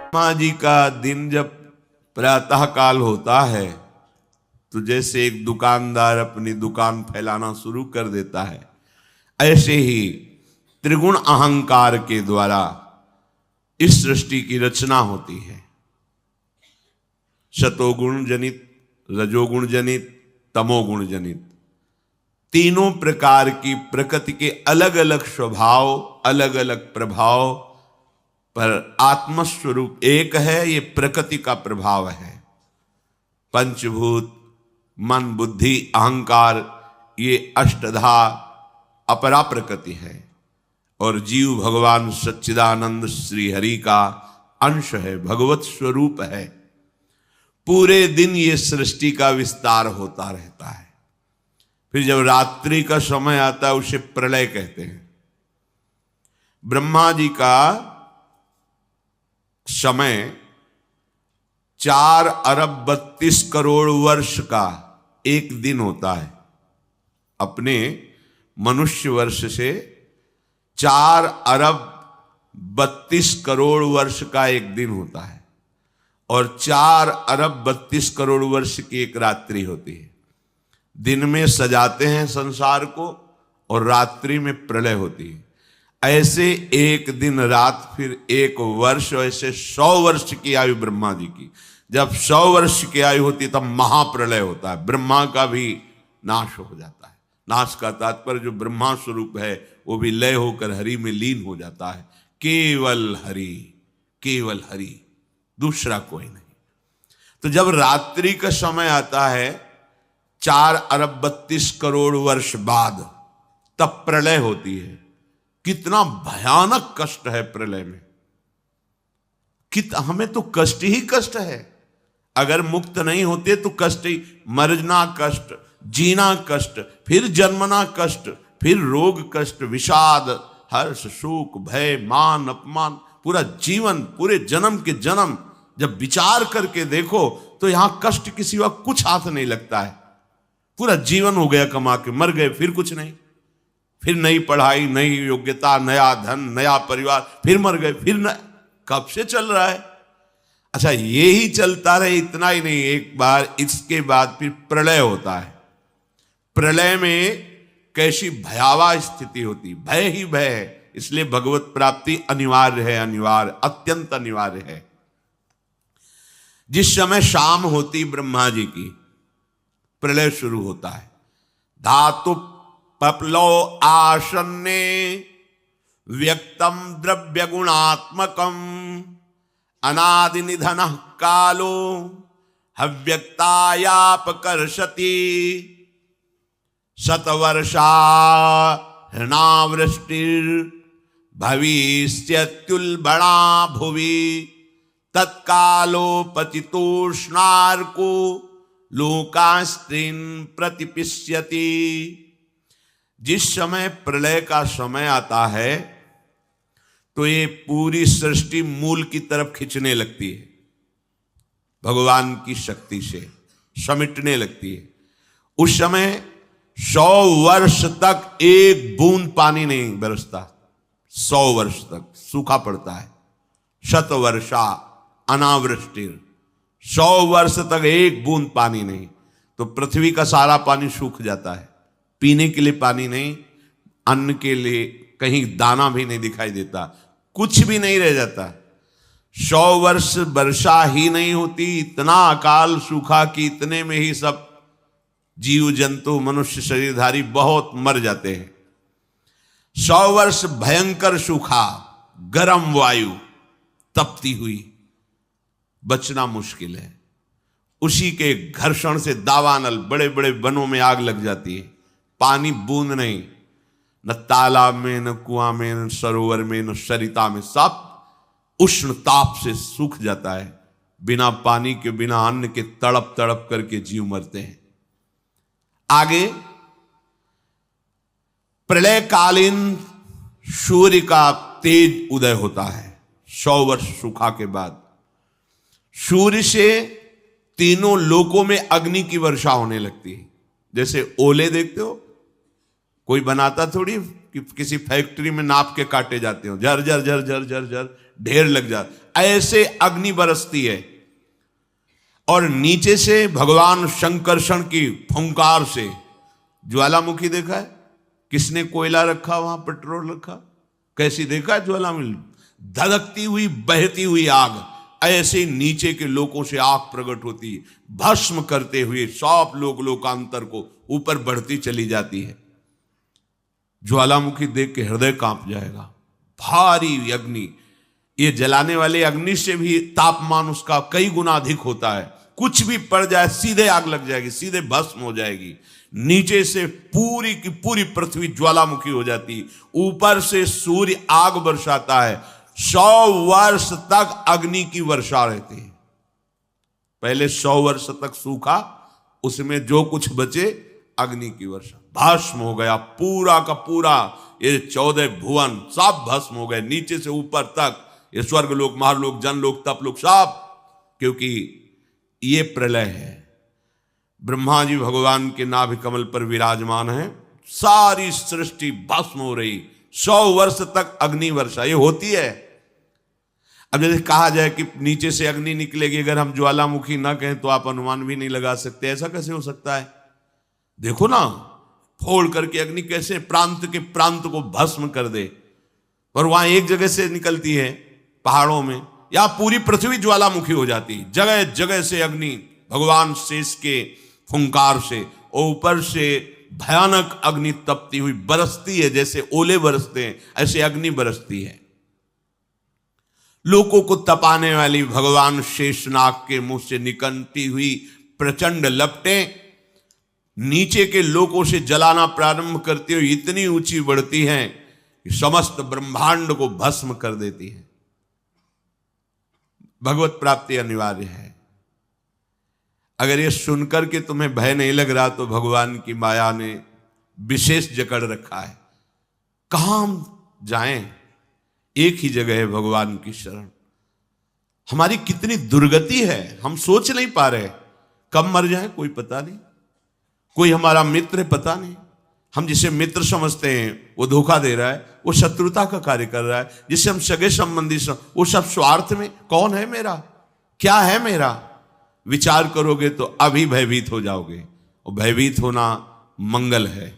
ब्रह्मा जी का दिन जब प्रातः काल होता है तो जैसे एक दुकानदार अपनी दुकान फैलाना शुरू कर देता है, ऐसे ही त्रिगुण अहंकार के द्वारा इस सृष्टि की रचना होती है। शतोगुण जनित, रजोगुण जनित, तमोगुण जनित, तीनों प्रकार की प्रकृति के अलग अलग स्वभाव, अलग अलग प्रभाव, पर आत्मस्वरूप एक है। ये प्रकृति का प्रभाव है। पंचभूत, मन, बुद्धि, अहंकार, ये अष्टधा अपरा प्रकृति है और जीव भगवान सच्चिदानंद श्री हरि का अंश है, भगवत स्वरूप है। पूरे दिन ये सृष्टि का विस्तार होता रहता है। फिर जब रात्रि का समय आता है उसे प्रलय कहते हैं। ब्रह्मा जी का समय 4 अरब 32 करोड़ वर्ष का एक दिन होता है। अपने मनुष्य वर्ष से 4 अरब 32 करोड़ वर्ष का एक दिन होता है और 4 अरब 32 करोड़ वर्ष की एक रात्रि होती है। दिन में सजाते हैं संसार को और रात्रि में प्रलय होती है। ऐसे एक दिन रात, फिर एक वर्ष, ऐसे 100 वर्ष की आयु ब्रह्मा जी की। जब 100 वर्ष की आयु होती तब महाप्रलय होता है, ब्रह्मा का भी नाश हो जाता है। नाश का तात्पर्य जो ब्रह्मा स्वरूप है वो भी लय होकर हरि में लीन हो जाता है। केवल हरि, केवल हरि, दूसरा कोई नहीं। तो जब रात्रि का समय आता है 4 अरब 32 करोड़ वर्ष बाद, तब प्रलय होती है। कितना भयानक कष्ट है प्रलय में। हमें तो कष्ट ही कष्ट है। अगर मुक्त नहीं होते तो कष्ट ही, मरना कष्ट, जीना कष्ट, फिर जन्मना कष्ट, फिर रोग कष्ट, विषाद, हर्ष, शोक, भय, मान, अपमान, पूरा जीवन, पूरे जन्म के जन्म जब विचार करके देखो तो यहां कष्ट के सिवा कुछ हाथ नहीं लगता है। पूरा जीवन हो गया कमा के, मर गए, फिर कुछ नहीं, फिर नई पढ़ाई, नई योग्यता, नया धन, नया परिवार, फिर मर गए, फिर कब से चल रहा है। अच्छा, ये ही चलता रहे, इतना ही नहीं, एक बार इसके बाद फिर प्रलय होता है। प्रलय में कैसी भयावह स्थिति होती, भय ही भय है। इसलिए भगवत प्राप्ति अनिवार्य है, अनिवार्य, अत्यंत अनिवार्य है। जिस समय शाम होती ब्रह्मा जी की, प्रलय शुरू होता है। धातु पपलो आसन्ने व्यक्तम द्रव्य गुणात्मकम अनादि निधन कालो हव्यक्तायापकर्षति शतवर्षा हृणावृष्टिर भविष्यत्युल्बणा भुवि तत्कालोपचितोष्णार्को लोकास्त्रीन प्रतिपिष्यति। जिस समय प्रलय का समय आता है तो ये पूरी सृष्टि मूल की तरफ खिंचने लगती है, भगवान की शक्ति से समेटने लगती है। उस समय 100 वर्ष तक एक बूंद पानी नहीं बरसता, 100 वर्ष तक सूखा पड़ता है। शतवर्षा अनावृष्टिर, 100 वर्ष तक एक बूंद पानी नहीं, तो पृथ्वी का सारा पानी सूख जाता है। पीने के लिए पानी नहीं, अन्न के लिए कहीं दाना भी नहीं दिखाई देता, कुछ भी नहीं रह जाता। 100 वर्ष वर्षा ही नहीं होती, इतना अकाल सूखा कि इतने में ही सब जीव जंतु, मनुष्य शरीरधारी बहुत मर जाते हैं। 100 वर्ष भयंकर सूखा, गर्म वायु तपती हुई, बचना मुश्किल है। उसी के घर्षण से दावानल, बड़े बड़े वनों में आग लग जाती है। पानी बूंद नहीं, न तालाब में, न कुआं में, न सरोवर में, न सरिता में, सब उष्ण ताप से सूख जाता है। बिना पानी के, बिना अन्न के तड़प तड़प करके जीव मरते हैं। आगे प्रलयकालीन सूर्य का तेज उदय होता है। 100 वर्ष सूखा के बाद सूर्य से तीनों लोकों में अग्नि की वर्षा होने लगती है। जैसे ओले देखते हो, कोई बनाता थोड़ी, कि किसी फैक्ट्री में नाप के काटे जाते हो, झर झर झर झर झर झर ढेर लग जाता, ऐसे अग्नि बरसती है। और नीचे से भगवान शंकरषण की फुंकार से, ज्वालामुखी देखा है? किसने कोयला रखा वहां, पेट्रोल रखा? कैसी देखा है ज्वालामुखी? धधकती हुई बहती हुई आग, ऐसे नीचे के लोगों से आग प्रकट होती है, भस्म करते हुए सब लोकांतर को ऊपर बढ़ती चली जाती है। ज्वालामुखी देख के हृदय कांप जाएगा। भारी अग्नि, ये जलाने वाले अग्नि से भी तापमान उसका कई गुना अधिक होता है। कुछ भी पड़ जाए सीधे आग लग जाएगी, सीधे भस्म हो जाएगी। नीचे से पूरी की पूरी पृथ्वी ज्वालामुखी हो जाती, ऊपर से सूर्य आग बरसाता है। 100 वर्ष तक अग्नि की वर्षा रहती है। पहले 100 वर्ष तक सूखा, उसमें जो कुछ बचे अग्नि की वर्षा, भस्म हो गया पूरा का पूरा। ये 14 भुवन सब भस्म हो गए, नीचे से ऊपर तक। ये स्वर्ग लोक, महालोक, जनलोक, तपलोक सब, क्योंकि ये प्रलय है। ब्रह्मा जी भगवान के नाभि कमल पर विराजमान है, सारी सृष्टि भस्म हो रही, 100 वर्ष तक अग्नि वर्षा ये होती है। अब जैसे कहा जाए कि नीचे से अग्नि निकलेगी, अगर हम ज्वालामुखी ना कहें तो आप अनुमान भी नहीं लगा सकते, ऐसा कैसे हो सकता है? देखो ना, फोड़ करके अग्नि कैसे प्रांत के प्रांत को भस्म कर दे। पर वहां एक जगह से निकलती है पहाड़ों में, या पूरी पृथ्वी ज्वालामुखी हो जाती, जगह जगह से अग्नि भगवान शेष के फुंकार से, और ऊपर से भयानक अग्नि तपती हुई बरसती है, जैसे ओले बरसते हैं ऐसे अग्नि बरसती है। लोगों को तपाने वाली भगवान शेषनाग के मुंह से निकलती हुई प्रचंड लपटें नीचे के लोगों से जलाना प्रारंभ करती हुई इतनी ऊंची बढ़ती हैं कि समस्त ब्रह्मांड को भस्म कर देती है। भगवत प्राप्ति अनिवार्य है। अगर ये सुनकर के तुम्हें भय नहीं लग रहा तो भगवान की माया ने विशेष जकड़ रखा है। कहां हम जाएं? एक ही जगह है भगवान की शरण। हमारी कितनी दुर्गति है, हम सोच नहीं पा रहे। कब मर जाए कोई पता नहीं, कोई हमारा मित्र है पता नहीं। हम जिसे मित्र समझते हैं वो धोखा दे रहा है, वो शत्रुता का कार्य कर रहा है। जिसे हम सगे संबंधी वो सब स्वार्थ में। कौन है मेरा, क्या है मेरा? विचार करोगे तो अभी भयभीत हो जाओगे, और भयभीत होना मंगल है।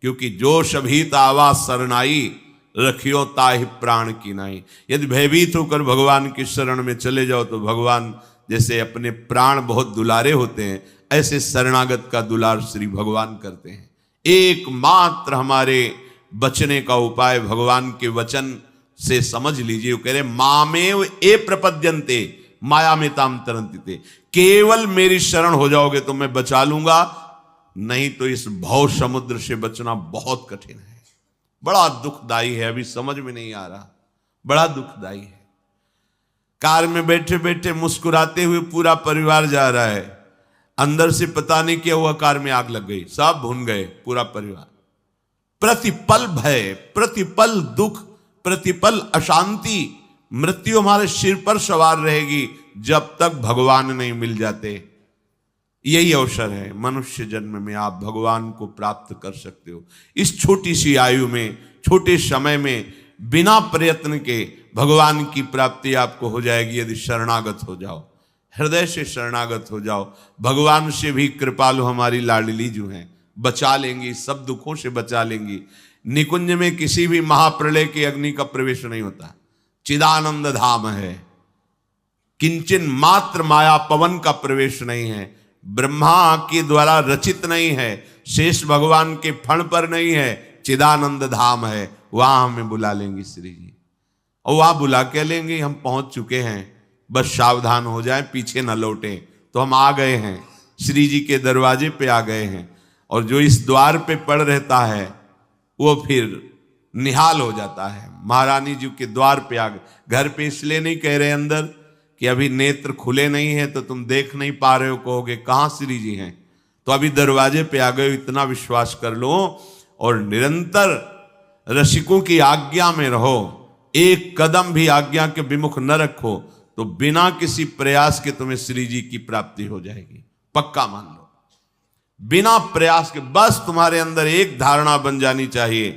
क्योंकि जो शभीत आवा सरनाई, रखियो ताहि प्राण की नाई। यदि भयभीत होकर भगवान की शरण में चले जाओ तो भगवान जैसे अपने प्राण बहुत दुलारे होते हैं, ऐसे शरणागत का दुलार श्री भगवान करते हैं। एकमात्र हमारे बचने का उपाय भगवान के वचन से समझ लीजिए। वो कह रहे मामेव ए प्रपद्यन्ते माया में ताम तरंती। केवल मेरी शरण हो जाओगे तो मैं बचा लूंगा, नहीं तो इस भव समुद्र से बचना बहुत कठिन है। बड़ा दुखदाई है, अभी समझ में नहीं आ रहा, बड़ा दुखदाई है। कार में बैठे बैठे मुस्कुराते हुए पूरा परिवार जा रहा है, अंदर से पता नहीं क्या हुआ, कार में आग लग गई, सब भुन गए पूरा परिवार। प्रतिपल भय, प्रतिपल दुख, प्रतिपल अशांति, मृत्यु हमारे सिर पर सवार रहेगी जब तक भगवान नहीं मिल जाते। यही अवसर है, मनुष्य जन्म में आप भगवान को प्राप्त कर सकते हो। इस छोटी सी आयु में, छोटे समय में, बिना प्रयत्न के भगवान की प्राप्ति आपको हो जाएगी यदि शरणागत हो जाओ, हृदय से शरणागत हो जाओ। भगवान से भी कृपालु हमारी लाडली जो हैं, बचा लेंगी, सब दुखों से बचा लेंगी। निकुंज में किसी भी महाप्रलय की अग्नि का प्रवेश नहीं होता, चिदानंद धाम है। किंचन मात्र माया पवन का प्रवेश नहीं है, ब्रह्मा के द्वारा रचित नहीं है, शेष भगवान के फण पर नहीं है, चिदानंद धाम है। वहां हमें बुला लेंगी श्री जी, और वहां बुला के लेंगे। हम पहुंच चुके हैं, बस सावधान हो जाएं, पीछे न लौटें। तो हम आ गए हैं, श्री जी के दरवाजे पे आ गए हैं। और जो इस द्वार पे पड़ रहता है वो फिर निहाल हो जाता है। महारानी जी के द्वार पे आ गए। घर पे इसलिए नहीं कह रहे अंदर कि अभी नेत्र खुले नहीं है तो तुम देख नहीं पा रहे हो, कहोगे कहाँ श्री जी हैं। तो अभी दरवाजे पे आ गए, इतना विश्वास कर लो। और निरंतर रसिकों की आज्ञा में रहो, एक कदम भी आज्ञा के विमुख न रखो, तो बिना किसी प्रयास के तुम्हें श्री जी की प्राप्ति हो जाएगी। पक्का मान लो, बिना प्रयास के। बस तुम्हारे अंदर एक धारणा बन जानी चाहिए,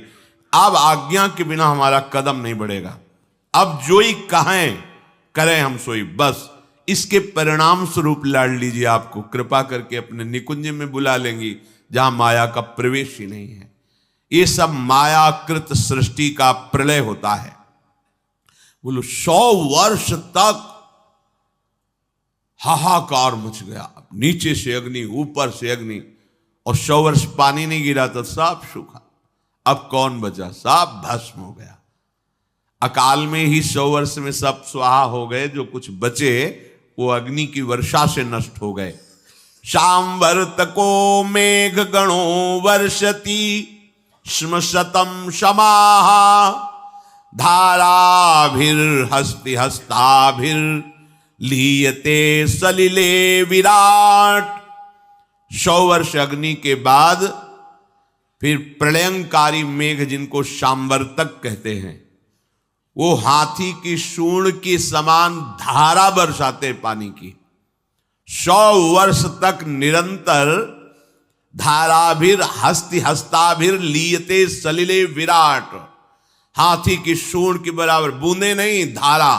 अब आज्ञा के बिना हमारा कदम नहीं बढ़ेगा, अब जो ही कहें करें हम सोई, बस इसके परिणाम स्वरूप लाडली जी आपको कृपा करके अपने निकुंज में बुला लेंगी, जहां माया का प्रवेश ही नहीं है। ये सब मायाकृत सृष्टि का प्रलय होता है। बोलो 100 वर्ष तक हाहाकार मच गया, नीचे से अग्नि ऊपर से अग्नि, और 100 वर्ष पानी नहीं गिरा तो सब सूखा। अब कौन बचा? सब भस्म हो गया। अकाल में ही 100 वर्ष में सब स्वाहा हो गए, जो कुछ बचे वो अग्नि की वर्षा से नष्ट हो गए। शांवर्तको मेघ गणो वर्षति श्मशतम समाहा धाराभिर्हस्ति हस्ताभिर लीयते सलिले विराट। 100 वर्ष अग्नि के बाद फिर प्रलयंकारी मेघ, जिनको शांवर्तक कहते हैं, वो हाथी की सूंड के समान धारा बरसाते पानी की। 100 वर्ष तक निरंतर धाराभिर हस्ति हस्ताभिर लीयते सलिले विराट, हाथी की सूंड के बराबर बूंदे नहीं, धारा,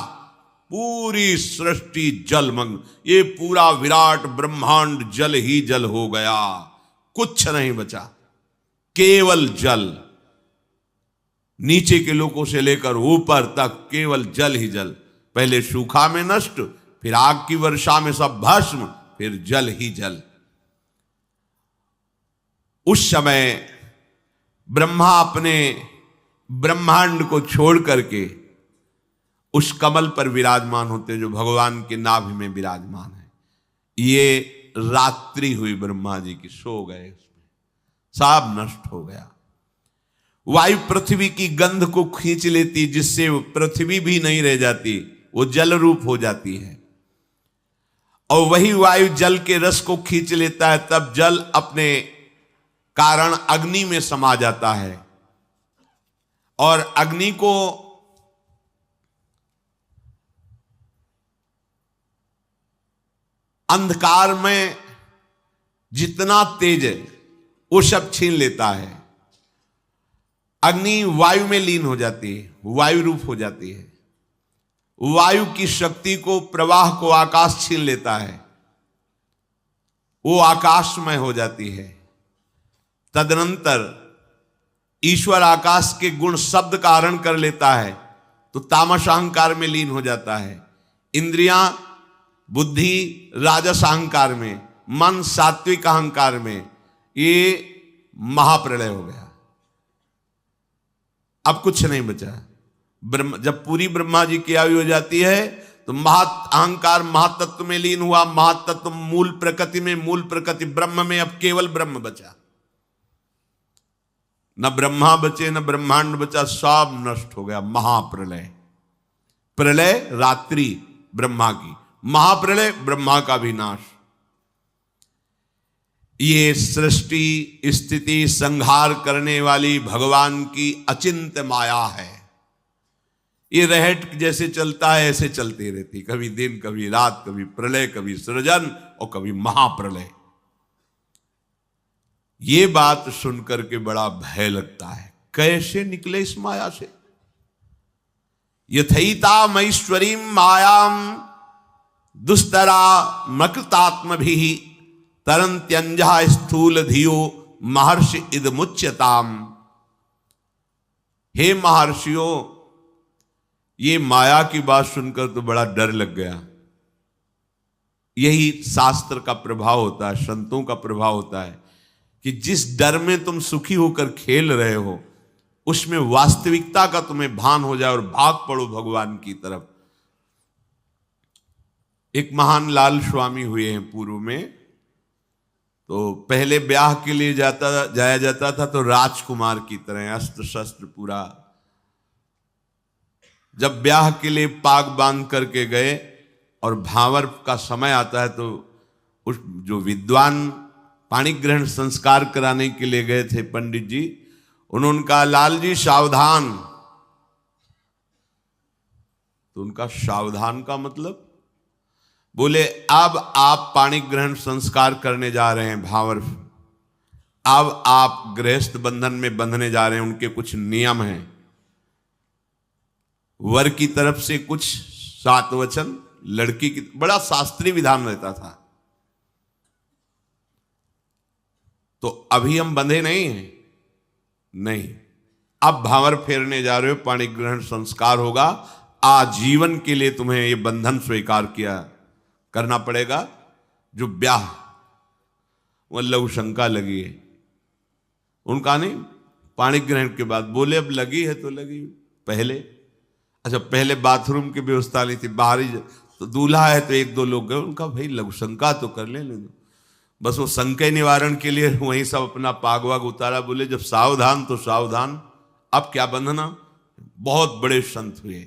पूरी सृष्टि जलमग्न। ये पूरा विराट ब्रह्मांड जल ही जल हो गया, कुछ नहीं बचा, केवल जल। नीचे के लोगों से लेकर ऊपर तक केवल जल ही जल। पहले सूखा में नष्ट, फिर आग की वर्षा में सब भस्म, फिर जल ही जल। उस समय ब्रह्मा अपने ब्रह्मांड को छोड़ करके उस कमल पर विराजमान होते जो भगवान के नाभि में विराजमान है। ये रात्रि हुई ब्रह्मा जी की, सो गए, उसमें सब नष्ट हो गया। वायु पृथ्वी की गंध को खींच लेती, जिससे वो पृथ्वी भी नहीं रह जाती, वो जल रूप हो जाती है। और वही वायु जल के रस को खींच लेता है, तब जल अपने कारण अग्नि में समा जाता है, और अग्नि को अंधकार में जितना तेज है वो सब छीन लेता है। अग्नि वायु में लीन हो जाती है, वायु रूप हो जाती है। वायु की शक्ति को, प्रवाह को आकाश छीन लेता है, वो आकाशमय हो जाती है। तदनंतर ईश्वर आकाश के गुण शब्द का हरण कर लेता है, तो तामस अहंकार में लीन हो जाता है। इंद्रियां, बुद्धि राजस अहंकार में, मन सात्विक अहंकार में, ये महाप्रलय हो गया। अब कुछ नहीं बचा। जब पूरी ब्रह्मा जी की आयु हो जाती है तो अहंकार महातत्व में लीन हुआ, महातत्व मूल प्रकृति में, मूल प्रकृति ब्रह्म में, अब केवल ब्रह्म बचा। न ब्रह्मा बचे न ब्रह्मांड बचा, सब नष्ट हो गया। महाप्रलय, प्रलय रात्रि ब्रह्मा की, महाप्रलय ब्रह्मा का विनाश। ये सृष्टि स्थिति संहार करने वाली भगवान की अचिंत्य माया है। ये रहट जैसे चलता है ऐसे चलती रहती, कभी दिन कभी रात, कभी प्रलय कभी सृजन और कभी महाप्रलय। ये बात सुनकर के बड़ा भय लगता है, कैसे निकले इस माया से। यथैता मईश्वरी मायाम दुस्तरा मकृतात्म भी तरंत्यंजा स्थूल धियो महर्षि इदमुच्यताम। हे महर्षियों, ये माया की बात सुनकर तो बड़ा डर लग गया। यही शास्त्र का प्रभाव होता है, संतों का प्रभाव होता है कि जिस डर में तुम सुखी होकर खेल रहे हो, उसमें वास्तविकता का तुम्हें भान हो जाए और भाग पड़ो भगवान की तरफ। एक महान लाल स्वामी हुए हैं पूर्व में, तो पहले ब्याह के लिए जाया जाता था तो राजकुमार की तरह अस्त्र शस्त्र पूरा। जब ब्याह के लिए पाग बांध करके गए और भावर का समय आता है तो उस जो विद्वान पाणी ग्रहण संस्कार कराने के लिए गए थे पंडित जी, उन्होंने कहा लाल जी सावधान। तो उनका सावधान का मतलब, बोले अब आप पाणी ग्रहण संस्कार करने जा रहे हैं भावर, अब आप गृहस्थ बंधन में बंधने जा रहे हैं, उनके कुछ नियम हैं। वर की तरफ से कुछ 7 वचन, लड़की की बड़ा शास्त्रीय विधान रहता था। तो अभी हम बंधे नहीं हैं, नहीं, अब भावर फेरने जा रहे हो, पाणी ग्रहण संस्कार होगा, आजीवन के लिए तुम्हें ये बंधन स्वीकार किया करना पड़ेगा। जो ब्याह वो लघु शंका लगी है, उनका नहीं, पाणी ग्रहण के बाद बोले अब लगी है तो लगी। पहले अच्छा, पहले बाथरूम की व्यवस्था नहीं थी, बाहरी तो दूल्हा है तो 1-2 लोग गए, उनका भाई लघु शंका तो कर लेने दो, बस वो संकय निवारण के लिए वहीं सब अपना पाग वाग उतारा। बोले जब सावधान तो सावधान, अब क्या बंधना। बहुत बड़े संत हुए।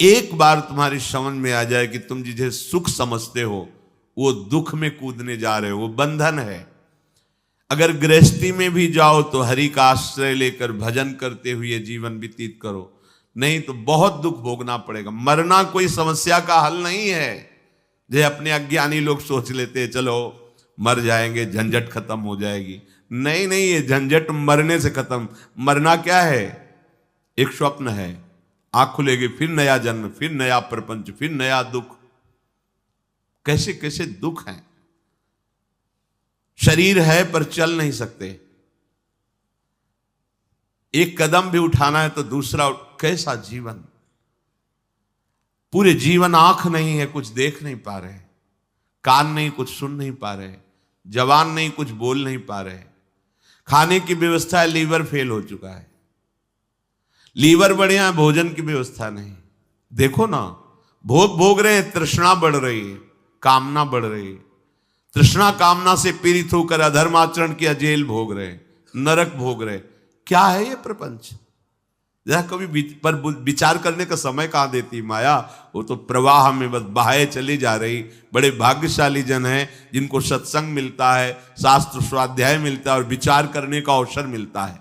एक बार तुम्हारी समझ में आ जाए कि तुम जिसे सुख समझते हो वो दुख में कूदने जा रहे हो, वो बंधन है। अगर गृहस्थी में भी जाओ तो हरि का आश्रय लेकर भजन करते हुए जीवन व्यतीत करो, नहीं तो बहुत दुख भोगना पड़ेगा। मरना कोई समस्या का हल नहीं है। जो अपने अज्ञानी लोग सोच लेते हैं चलो मर जाएंगे, झंझट खत्म हो जाएगी। नहीं नहीं, ये झंझट मरने से खत्म। मरना क्या है? एक स्वप्न है, आंख खुलेगी फिर नया जन्म, फिर नया प्रपंच, फिर नया दुख। कैसे कैसे दुख हैं। शरीर है पर चल नहीं सकते, एक कदम भी उठाना है तो दूसरा। कैसा जीवन, पूरे जीवन आंख नहीं है, कुछ देख नहीं पा रहे, कान नहीं, कुछ सुन नहीं पा रहे, जवान नहीं, कुछ बोल नहीं पा रहे। खाने की व्यवस्था है, लीवर फेल हो चुका है। लीवर बढ़िया है, भोजन की व्यवस्था नहीं। देखो ना, भोग भोग रहे हैं, तृष्णा बढ़ रही है, कामना बढ़ रही है। तृष्णा कामना से पीड़ित होकर अधर्म आचरण किया, जेल भोग रहे, नरक भोग रहे। क्या है ये प्रपंच? जरा कभी पर विचार करने का समय कहां देती माया। वो तो प्रवाह में बस बहाए चली जा रही। बड़े भाग्यशाली जन हैं जिनको सत्संग मिलता है, शास्त्र स्वाध्याय मिलता है और विचार करने का अवसर मिलता है।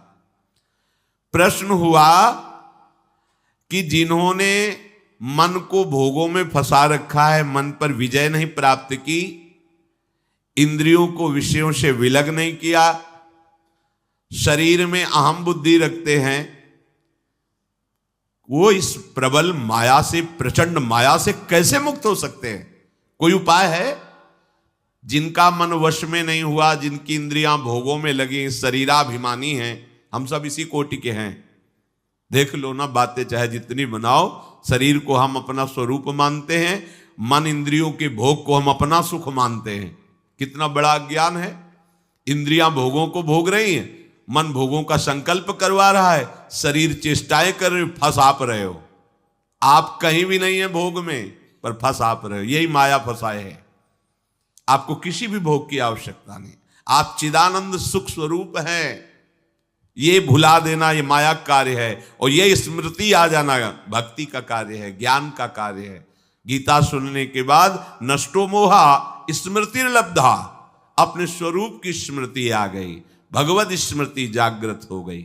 प्रश्न हुआ कि जिन्होंने मन को भोगों में फंसा रखा है, मन पर विजय नहीं प्राप्त की, इंद्रियों को विषयों से विलग नहीं किया, शरीर में अहम बुद्धि रखते हैं, वो इस प्रबल माया से, प्रचंड माया से कैसे मुक्त हो सकते हैं? कोई उपाय है? जिनका मन वश में नहीं हुआ, जिनकी इंद्रियां भोगों में लगी, शरीराभिमानी हैं, हम सब इसी कोटि के हैं। देख लो ना, बातें चाहे जितनी बनाओ, शरीर को हम अपना स्वरूप मानते हैं, मन इंद्रियों के भोग को हम अपना सुख मानते हैं। कितना बड़ा अज्ञान है। इंद्रियां भोगों को भोग रही हैं, मन भोगों का संकल्प करवा रहा है, शरीर चेष्टाएं कर रहे, फंस आप रहे हो। आप कहीं भी नहीं है भोग में, पर फंस आप रहे हो। यही माया फंसाए है। आपको किसी भी भोग की आवश्यकता नहीं, आप चिदानंद सुख स्वरूप हैं। ये भुला देना ये माया कार्य है, और ये स्मृति आ जाना भक्ति का कार्य है, ज्ञान का कार्य है। गीता सुनने के बाद नष्टो मोहा स्मृति लब्धा, अपने स्वरूप की स्मृति आ गई, भगवत स्मृति जागृत हो गई।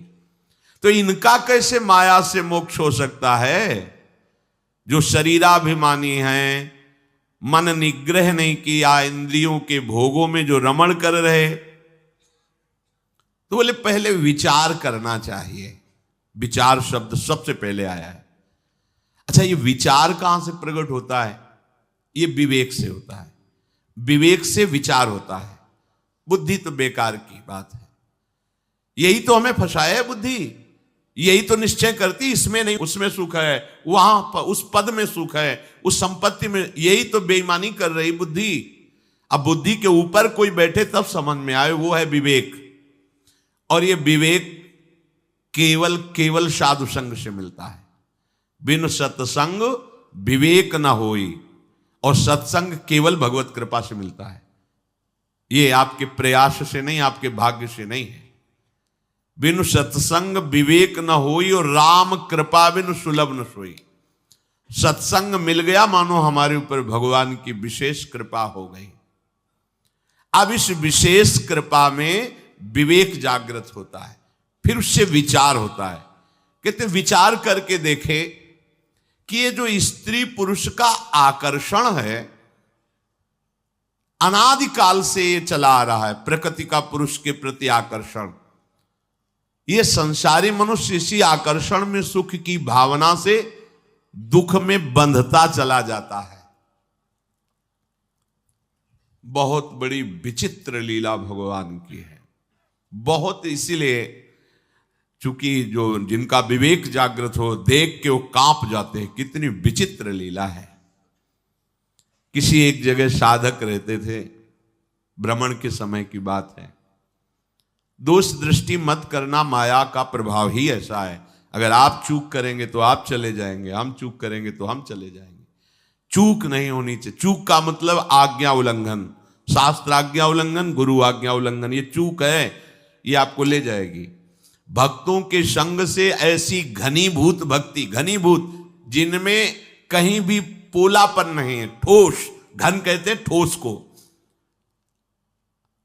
तो इनका कैसे माया से मोक्ष हो सकता है? जो शरीराभिमानी हैं, मन निग्रह नहीं किया, इंद्रियों के भोगों में जो रमण कर रहे, तो बोले पहले विचार करना चाहिए। विचार शब्द सबसे पहले आया है। अच्छा, ये विचार कहां से प्रकट होता है? ये विवेक से होता है। विवेक से विचार होता है। बुद्धि तो बेकार की बात है। यही तो हमें फंसाया है बुद्धि। यही तो निश्चय करती इसमें नहीं, उसमें सुख है, वहां उस पद में सुख है, उस संपत्ति में। यही तो बेईमानी कर रही बुद्धि। अब बुद्धि के ऊपर कोई बैठे तब समझ में आए, वो है विवेक। और ये विवेक केवल साधु संग से मिलता है। बिन सत्संग विवेक न होई, और सत्संग केवल भगवत कृपा से मिलता है। ये आपके प्रयास से नहीं, आपके भाग्य से नहीं है। बिन सत्संग विवेक न होई, और राम कृपा बिन सुलभ न सोई। सत्संग मिल गया, मानो हमारे ऊपर भगवान की विशेष कृपा हो गई। अब इस विशेष कृपा में विवेक जागृत होता है, फिर उससे विचार होता है। कहते विचार करके देखे कि ये जो स्त्री पुरुष का आकर्षण है, अनादिकाल से ये चला आ रहा है, प्रकृति का पुरुष के प्रति आकर्षण। ये संसारी मनुष्य इसी आकर्षण में सुख की भावना से दुख में बंधता चला जाता है। बहुत बड़ी विचित्र लीला भगवान की है, बहुत। इसीलिए चूंकि जो जिनका विवेक जागृत हो देख के वो कांप जाते हैं, कितनी विचित्र लीला है। किसी एक जगह साधक रहते थे, भ्रमण के समय की बात है। दोष दृष्टि मत करना, माया का प्रभाव ही ऐसा है। अगर आप चूक करेंगे तो आप चले जाएंगे, हम चूक करेंगे तो हम चले जाएंगे। चूक नहीं होनी चाहिए। चूक का मतलब आज्ञा उल्लंघन, शास्त्र आज्ञा उल्लंघन, गुरु आज्ञा उल्लंघन, ये चूक है, ये आपको ले जाएगी। भक्तों के संग से ऐसी घनीभूत भक्ति, घनीभूत जिनमें कहीं भी पोलापन नहीं है, ठोस, घन कहते हैं ठोस को।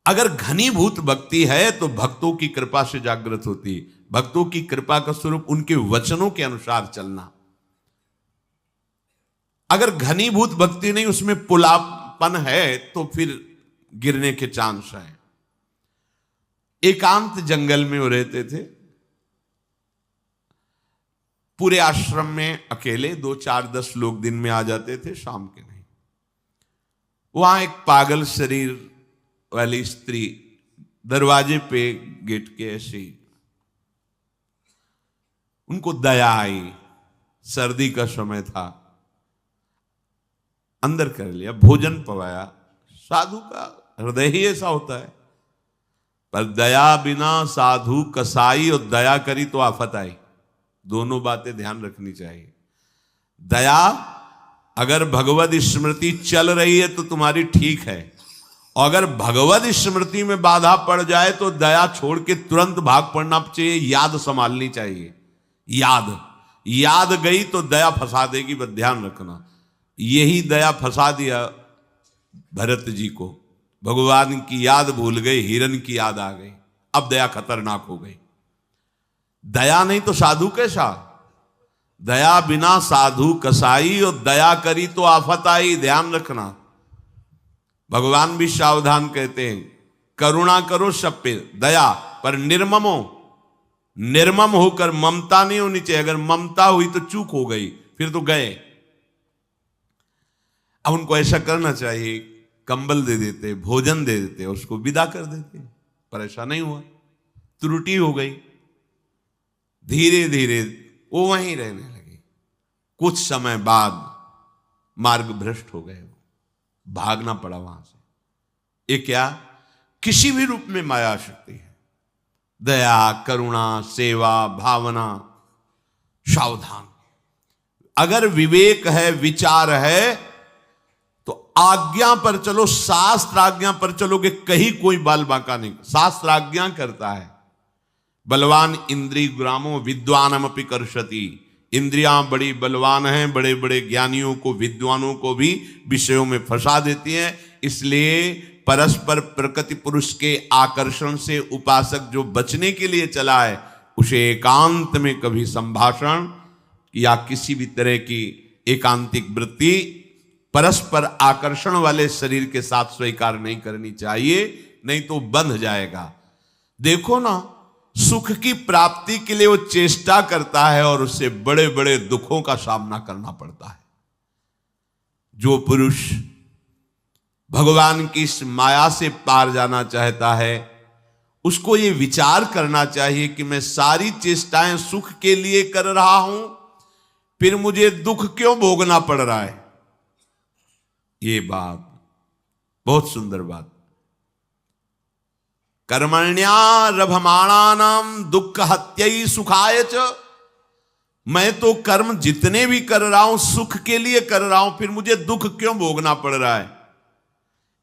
अगर घनीभूत भक्ति है तो भक्तों की कृपा से जागृत होती है। भक्तों की कृपा का स्वरूप उनके वचनों के अनुसार चलना। अगर घनीभूत भक्ति नहीं, उसमें पुलापन है, तो फिर गिरने के चांस है। एकांत जंगल में वो रहते थे, पूरे आश्रम में अकेले, 2 4 10 लोग दिन में आ जाते थे, शाम के नहीं। वहां एक पागल शरीर वाली स्त्री दरवाजे पे गेट के ऐसे ही, उनको दया आई, सर्दी का समय था, अंदर कर लिया, भोजन पवाया। साधु का हृदय ही ऐसा होता है। पर दया बिना साधु कसाई, और दया करी तो आफत आई। दोनों बातें ध्यान रखनी चाहिए। दया अगर भगवत स्मृति चल रही है तो तुम्हारी ठीक है, और अगर भगवत स्मृति में बाधा पड़ जाए तो दया छोड़ के तुरंत भाग पड़ना चाहिए। याद संभालनी चाहिए। याद गई तो दया फंसा देगी, बस ध्यान रखना। यही दया फंसा दिया भरत जी को। भगवान की याद भूल गए, हिरण की याद आ गई, अब दया खतरनाक हो गई। दया नहीं तो साधु कैसा? दया बिना साधु कसाई, और दया करी तो आफत आई, ध्यान रखना। भगवान भी सावधान कहते हैं, करुणा करो सब पे, दया पर निर्मम होकर ममता नहीं होनी चाहिए। अगर ममता हुई तो चूक हो गई, फिर तो गए। अब उनको ऐसा करना चाहिए, कंबल दे देते, भोजन दे देते, उसको विदा कर देते, पर ऐसा नहीं हुआ, त्रुटि हो गई। धीरे धीरे वो वहीं रहने लगे। कुछ समय बाद मार्ग भ्रष्ट हो गए, भागना पड़ा वहां से। ये क्या? किसी भी रूप में माया शक्ति है। दया, करुणा, सेवा, भावना, सावधान। अगर विवेक है, विचार है, तो आज्ञा पर चलो, शास्त्र आज्ञा पर चलोगे, कहीं कोई बाल बांका नहीं। शास्त्र आज्ञा करता है, बलवान इंद्रिय ग्रामो विद्वानमपि कर्षति। इंद्रियां बड़ी बलवान हैं, बड़े बड़े ज्ञानियों को, विद्वानों को भी विषयों में फंसा देती हैं। इसलिए परस्पर प्रकृति पुरुष के आकर्षण से उपासक जो बचने के लिए चला है, उसे एकांत में कभी संभाषण या किसी भी तरह की एकांतिक वृत्ति परस्पर आकर्षण वाले शरीर के साथ स्वीकार नहीं करनी चाहिए, नहीं तो बंध जाएगा। देखो ना, सुख की प्राप्ति के लिए वो चेष्टा करता है और उससे बड़े बड़े दुखों का सामना करना पड़ता है। जो पुरुष भगवान की इस माया से पार जाना चाहता है, उसको ये विचार करना चाहिए कि मैं सारी चेष्टाएं सुख के लिए कर रहा हूं, फिर मुझे दुख क्यों भोगना पड़ रहा है। ये बात बहुत सुंदर बात। कर्मण्यारभमाणानाम दुख हत्यै सुखाय च। मैं तो कर्म जितने भी कर रहा हूं सुख के लिए कर रहा हूं, फिर मुझे दुख क्यों भोगना पड़ रहा है।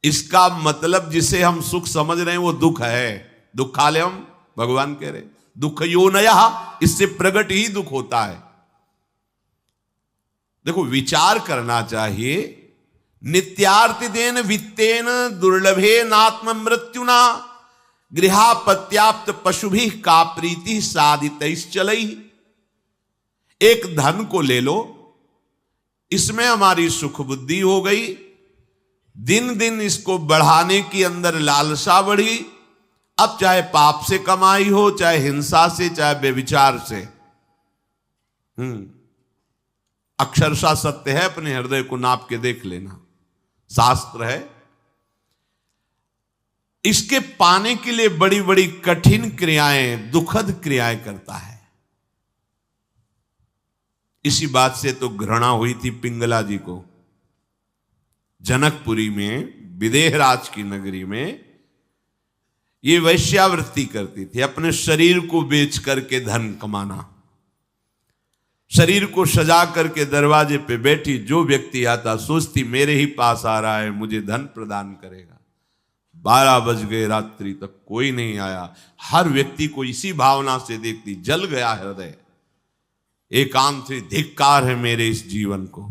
इसका मतलब जिसे हम सुख समझ रहे हैं वो दुख है। दुखालयम, भगवान कह रहे दुख योनयः, इससे प्रकट ही दुख होता है। देखो, विचार करना चाहिए। नित्यार्तिदेन वित्तेन दुर्लभे नात्म मृत्युना गृहापत्याप्त पशुभि का प्रीति साधितैश्चलैः। एक धन को ले लो, इसमें हमारी सुख बुद्धि हो गई, दिन दिन इसको बढ़ाने की अंदर लालसा बढ़ी। अब चाहे पाप से कमाई हो, चाहे हिंसा से, चाहे व्यभिचार से, अक्षरशः सत्य है, अपने हृदय को नाप के देख लेना, शास्त्र है। इसके पाने के लिए बड़ी बड़ी कठिन क्रियाएं, दुखद क्रियाएं करता है। इसी बात से तो घृणा हुई थी पिंगला जी को। जनकपुरी में, विदेहराज की नगरी में ये वैश्यावृत्ति करती थी, अपने शरीर को बेच करके धन कमाना। शरीर को सजा करके दरवाजे पे बैठी, जो व्यक्ति आता सोचती मेरे ही पास आ रहा है, मुझे धन प्रदान करेगा। 12 बज गए रात्रि तक कोई नहीं आया। हर व्यक्ति को इसी भावना से देखती, जल गया हृदय, एकांत से धिक्कार है मेरे इस जीवन को।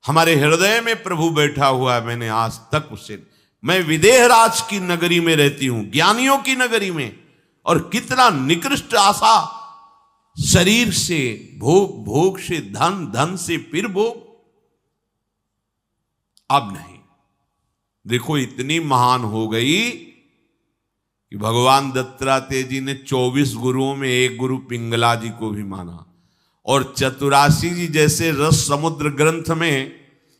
हमारे हृदय में प्रभु बैठा हुआ है, मैंने आज तक उसे, मैं विदेहराज की नगरी में रहती हूं, ज्ञानियों की नगरी में, और कितना निकृष्ट आशा, शरीर से भोग, भोग से धन, धन से फिर भोग। अब नहीं, देखो इतनी महान हो गई कि भगवान दत्तात्रेय जी ने 24 गुरुओं में एक गुरु पिंगला जी को भी माना। और चतुरासी जी जैसे रस समुद्र ग्रंथ में,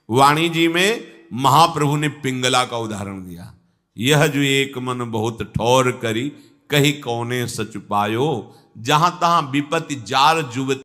वाणी जी में महाप्रभु ने पिंगला का उदाहरण दिया। यह जो एक मन बहुत ठौर करी, कही कौने सच पायो, जहां तहां विपत्ति जार जुवती।